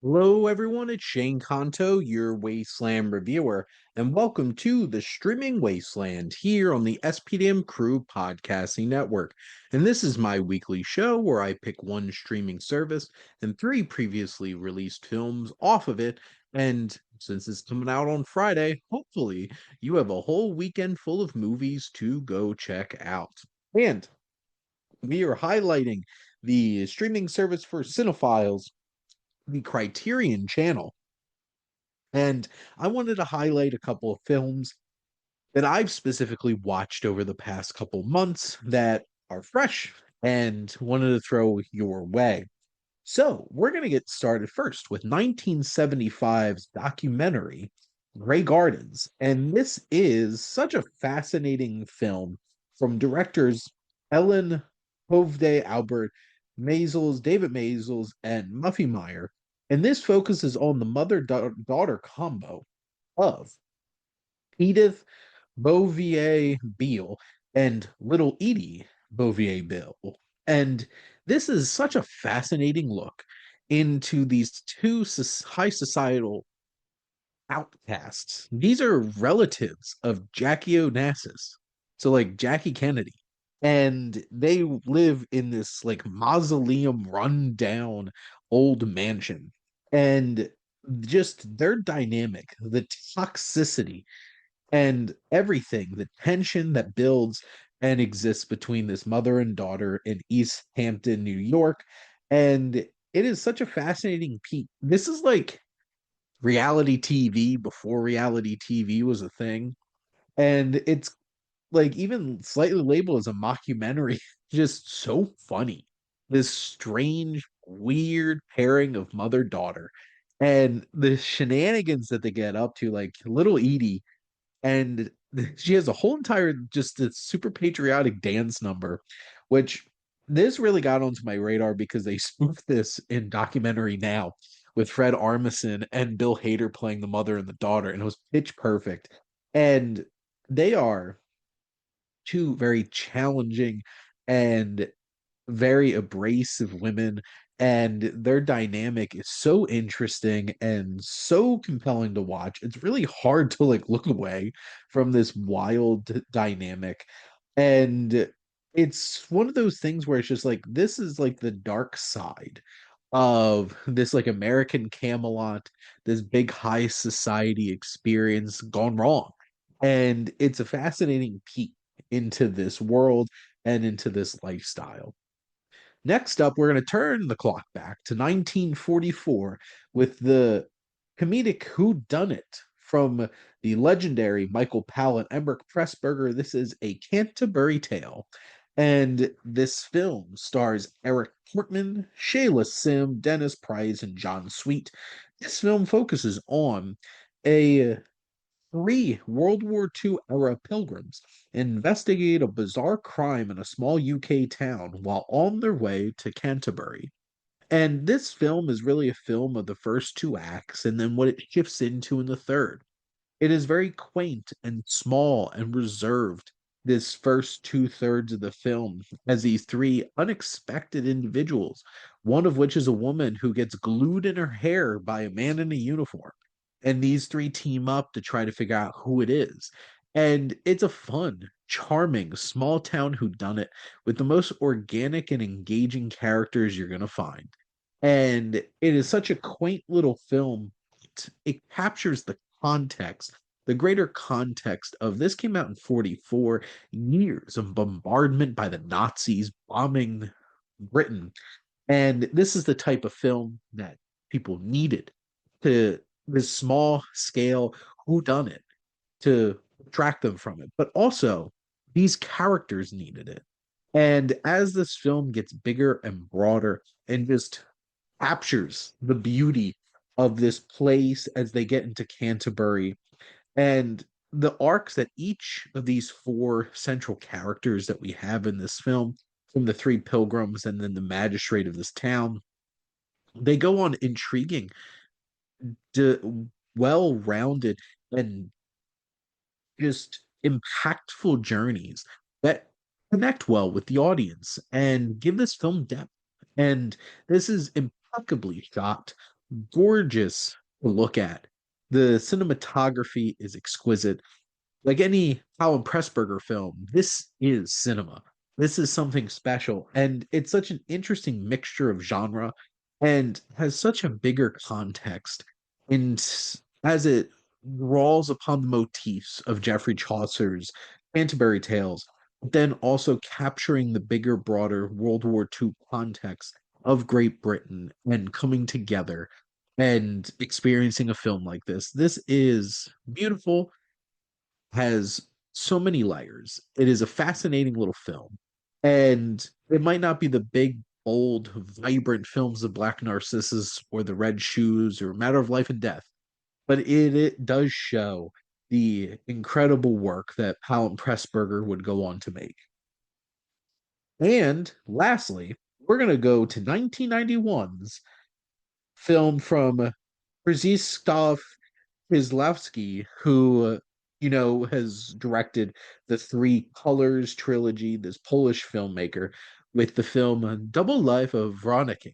Hello, everyone. It's Shane Conto, your Wasteland reviewer, and welcome to the Streaming Wasteland here on the SPDM Crew Podcasting Network. And this is my weekly show where I pick one streaming service and three previously released films off of it. And since it's coming out on Friday, hopefully you have a whole weekend full of movies to go check out. And we are highlighting the streaming service for cinephiles, the Criterion Channel. And I wanted to highlight a couple of films that I've specifically watched over the past couple months that are fresh and wanted to throw your way. So, we're going to get started first with 1975's documentary, Grey Gardens. And this is such a fascinating film from directors Ellen Hovde Albert, David Maisels, and Muffy Meyer. And this focuses on the mother-daughter combo of Edith Bouvier Beale and little Edie Bouvier Beale. And this is such a fascinating look into these two high societal outcasts. These are relatives of Jackie Onassis. So like Jackie Kennedy. And they live in this like mausoleum run down old mansion. And just their dynamic, the toxicity and everything, the tension that builds and exists between this mother and daughter in East Hampton, New York. And it is such a fascinating peek. This is like reality TV before reality TV was a thing. And it's like even slightly labeled as a mockumentary, just so funny. This strange, weird pairing of mother daughter and the shenanigans that they get up to, like little Edie and she has a whole entire just this super patriotic dance number, which this really got onto my radar because they spoofed this in documentary now with Fred Armisen and Bill Hader playing the mother and the daughter, and it was pitch perfect. And they are two very challenging and very abrasive women, and their dynamic is so interesting and so compelling to watch. It's really hard to like look away from this wild dynamic. And it's one of those things where it's just like this is like the dark side of this like American Camelot, this big high society experience gone wrong. And it's a fascinating peek into this world and into this lifestyle. Next up, we're going to turn the clock back to 1944 with the comedic Who Done It from the legendary Michael Palin, Emmerich Pressburger. This is a Canterbury Tale. And this film stars Eric Portman, Shayla Sim, Dennis Price, and John Sweet. This film focuses on a three World War II era pilgrims investigate a bizarre crime in a small UK town while on their way to Canterbury. And this film is really a film of the first two acts and then what it shifts into in the third. It is very quaint and small and reserved, this first two-thirds of the film, as these three unexpected individuals, one of which is a woman who gets glued in her hair by a man in a uniform. And these three team up to try to figure out who it is. And it's a fun, charming, small town whodunit with the most organic and engaging characters you're going to find. And it is such a quaint little film. It captures the context, the greater context of this came out in 44, years of bombardment by the Nazis bombing Britain. And this is the type of film that people needed to this small scale who done it to attract them from it. But also these characters needed it. And as this film gets bigger and broader and just captures the beauty of this place as they get into Canterbury and the arcs that each of these four central characters that we have in this film, from the three pilgrims and then the magistrate of this town, they go on intriguing, well-rounded, and just impactful journeys that connect well with the audience and give this film depth. And this is impeccably shot. gorgeous to look at. The cinematography is exquisite. Like any Alan Pressburger film, this is cinema. This is something special. And it's such an interesting mixture of genre and has such a bigger context as it draws upon the motifs of Geoffrey Chaucer's Canterbury Tales, but then also capturing the bigger, broader World War II context of Great Britain and coming together and experiencing a film like this. This is beautiful, has so many layers. It is a fascinating little film. And it might not be the big, bold, vibrant films of Black Narcissus or The Red Shoes or Matter of Life and Death, but it does show the incredible work that Alan Pressburger would go on to make. And lastly, we're going to go to 1991's film from Krzysztof Kieslowski, who, has directed the Three Colors trilogy, this Polish filmmaker, with the film Double Life of Veronique.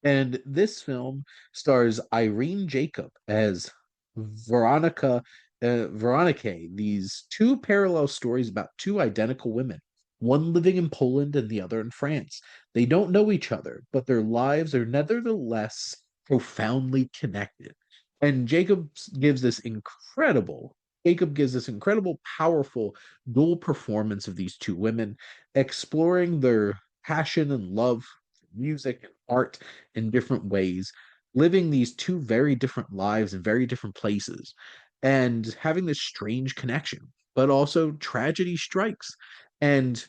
And this film stars Irene Jacob as Veronica, Veronique, these two parallel stories about two identical women, one living in Poland and the other in France. They don't know each other, but their lives are nevertheless profoundly connected. And Jacob gives this incredible, powerful dual performance of these two women, exploring their passion and love for music and art in different ways, living these two very different lives in very different places, and having this strange connection. But also, tragedy strikes, and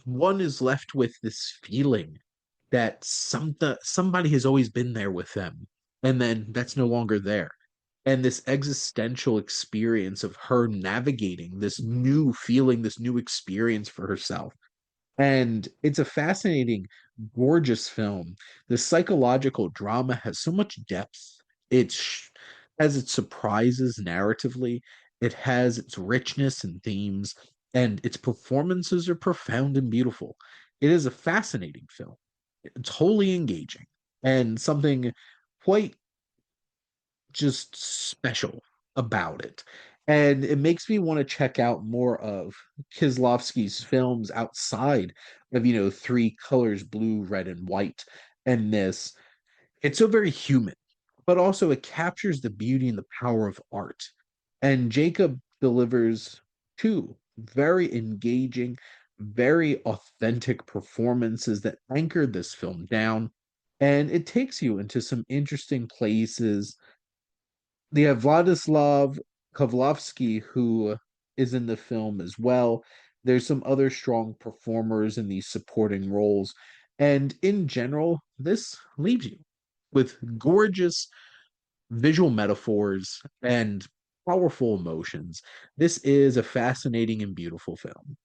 one is left with this feeling that somebody has always been there with them, and then that's no longer there. And this existential experience of her navigating this new feeling, this new experience for herself. And it's a fascinating, gorgeous film. The psychological drama has so much depth. Has its surprises narratively, it has its richness and themes, and its performances are profound and beautiful. It is a fascinating film. It's wholly engaging and something quite just special about it. And it makes me want to check out more of Kislovsky's films outside of, three colors, blue, red, and white. And this, it's so very human, but also it captures the beauty and the power of art. And Jacob delivers two very engaging, very authentic performances that anchor this film down. And it takes you into some interesting places. They have Vladislav Kovlovsky, who is in the film as well. There's some other strong performers in these supporting roles. And in general, this leaves you with gorgeous visual metaphors and powerful emotions. This is a fascinating and beautiful film.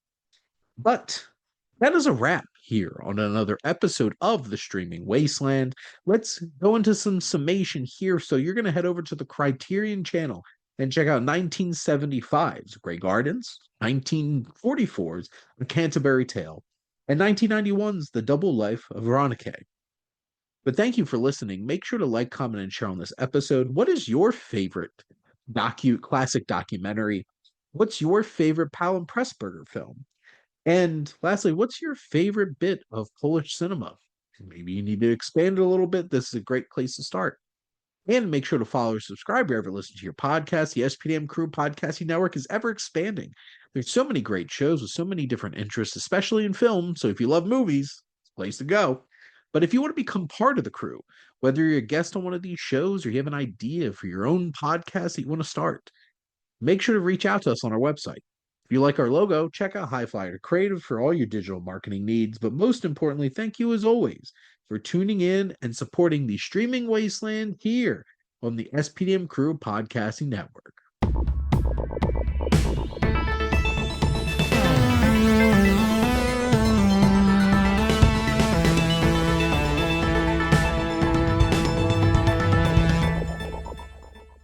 But that is a wrap here on another episode of the Streaming Wasteland. Let's go into some summation here. So you're going to head over to the Criterion Channel and check out 1975's Grey Gardens, 1944's The Canterbury Tale, and 1991's The Double Life of Veronique. But thank you for listening. Make sure to like, comment, and share on this episode. What is your favorite classic documentary? What's your favorite Powell and Pressburger film? And lastly, what's your favorite bit of Polish cinema? Maybe you need to expand it a little bit. This is a great place to start. And make sure to follow or subscribe wherever you listen to your podcast. The SPDM Crew Podcasting Network is ever expanding. There's so many great shows with so many different interests, especially in film. So if you love movies, it's a place to go. But if you want to become part of the crew, whether you're a guest on one of these shows or you have an idea for your own podcast that you want to start, make sure to reach out to us on our website. If you like our logo, check out HiFlyer Creative for all your digital marketing needs. But most importantly, thank you as always for tuning in and supporting the Streaming Wasteland here on the SPDM Crew Podcasting Network.